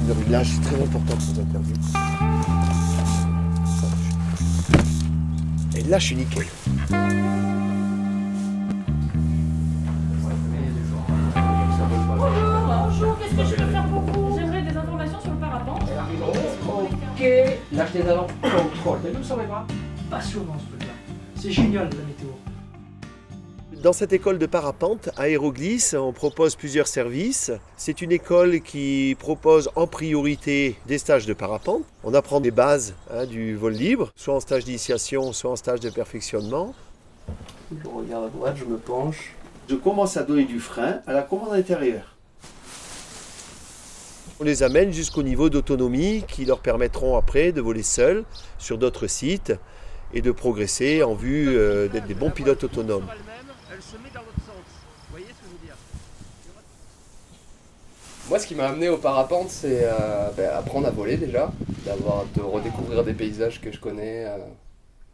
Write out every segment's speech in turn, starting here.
Le réglage, c'est très important pour interviews. Et là, je suis nickel. Bonjour, qu'est-ce que je peux faire pour vous? J'aimerais des informations sur le parapente. Ok, lâche tes talons, contrôle. T'as vu, ça va pas? Passionnant ce truc-là. C'est génial la météo. Dans cette école de parapente, Aéroglisse, on propose plusieurs services. C'est une école qui propose en priorité des stages de parapente. On apprend des bases du vol libre, soit en stage d'initiation, soit en stage de perfectionnement. Je regarde à droite, je me penche. Je commence à donner du frein à la commande intérieure. On les amène jusqu'au niveau d'autonomie qui leur permettront après de voler seuls sur d'autres sites et de progresser en vue d'être des bons pilotes autonomes. Moi, ce qui m'a amené au parapente, c'est apprendre à voler déjà, de redécouvrir des paysages que je connais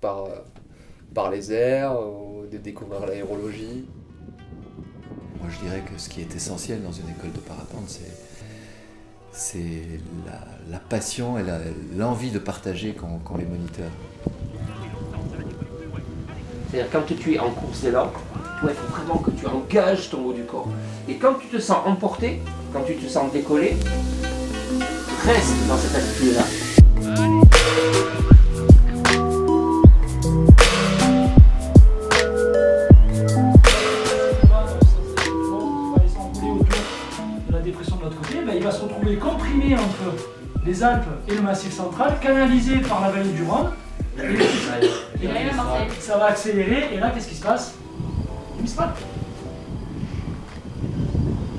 par les airs, ou de découvrir l'aérologie. Moi, je dirais que ce qui est essentiel dans une école de parapente, c'est la passion et l'envie de partager qu'ont les moniteurs. C'est-à-dire quand tu es en course d'élan, toi, il faut vraiment que tu engages ton haut du corps. Et quand tu te sens emporté, quand tu te sens décollé, reste dans cette attitude-là. La dépression de l'autre côté, il va se retrouver comprimé entre les Alpes et le Massif central, canalisé par la vallée du Rhône. Et ça va accélérer, et là, qu'est-ce qui se passe? Il se passe.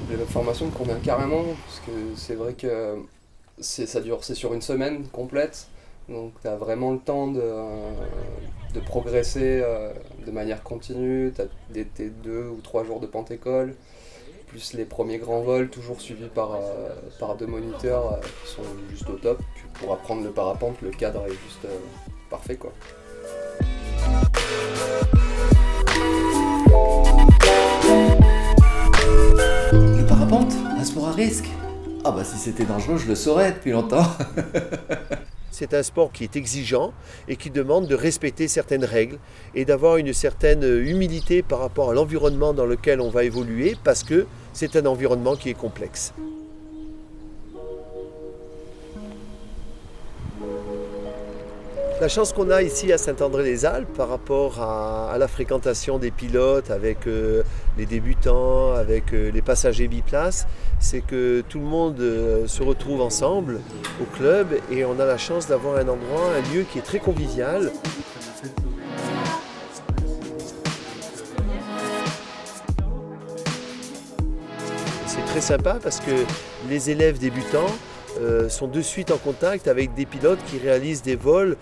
La formation me convient carrément, parce que c'est vrai que c'est sur une semaine complète, donc tu as vraiment le temps de progresser de manière continue. Tu as tes 2 ou 3 jours de Pentécole, plus les premiers grands vols, toujours suivis par 2 moniteurs qui sont juste au top. Puis pour apprendre le parapente, le cadre est juste parfait, quoi. Le parapente, un sport à risque. Ah bah si c'était dangereux, je le saurais depuis longtemps. C'est un sport qui est exigeant et qui demande de respecter certaines règles et d'avoir une certaine humilité par rapport à l'environnement dans lequel on va évoluer parce que c'est un environnement qui est complexe. La chance qu'on a ici à Saint-André-les-Alpes par rapport à la fréquentation des pilotes avec les débutants, avec les passagers biplaces, c'est que tout le monde se retrouve ensemble au club et on a la chance d'avoir un endroit, un lieu qui est très convivial. C'est très sympa parce que les élèves débutants sont de suite en contact avec des pilotes qui réalisent des vols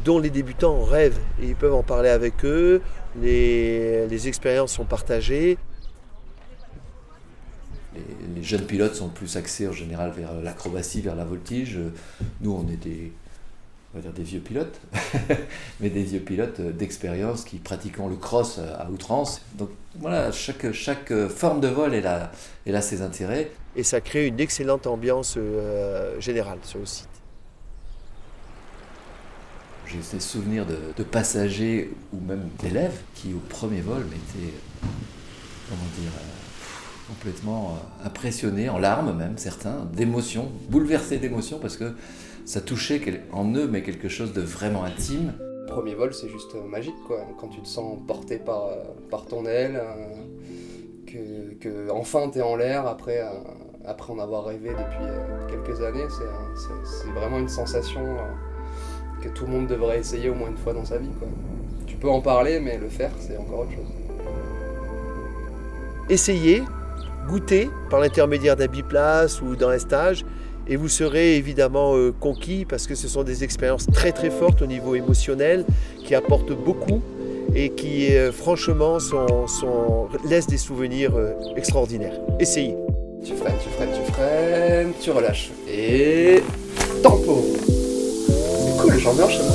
dont les débutants rêvent. Et ils peuvent en parler avec eux, les expériences sont partagées. Les jeunes pilotes sont plus axés en général vers l'acrobatie, vers la voltige. Nous, on est on va dire des vieux pilotes, mais des vieux pilotes d'expérience qui pratiquons le cross à outrance. Donc voilà, chaque forme de vol elle a ses intérêts. Et ça crée une excellente ambiance générale sur le site. J'ai des souvenirs de passagers ou même d'élèves qui au premier vol étaient, complètement impressionnés, en larmes même certains, d'émotion, bouleversés d'émotion parce que ça touchait en eux mais quelque chose de vraiment intime. Le premier vol, c'est juste magique, quoi. Quand tu te sens porté par ton aile, que enfin t'es en l'air après en avoir rêvé depuis quelques années, c'est vraiment une sensation que tout le monde devrait essayer au moins une fois dans sa vie, quoi. Tu peux en parler, mais le faire, c'est encore autre chose. Essayez, goûtez par l'intermédiaire d'un biplace ou d'un stage et vous serez évidemment conquis parce que ce sont des expériences très très fortes au niveau émotionnel qui apportent beaucoup et qui franchement laissent des souvenirs extraordinaires. Essayez. Tu freines, tu relâches. Et tempo. C'est cool, j'en viens chez moi.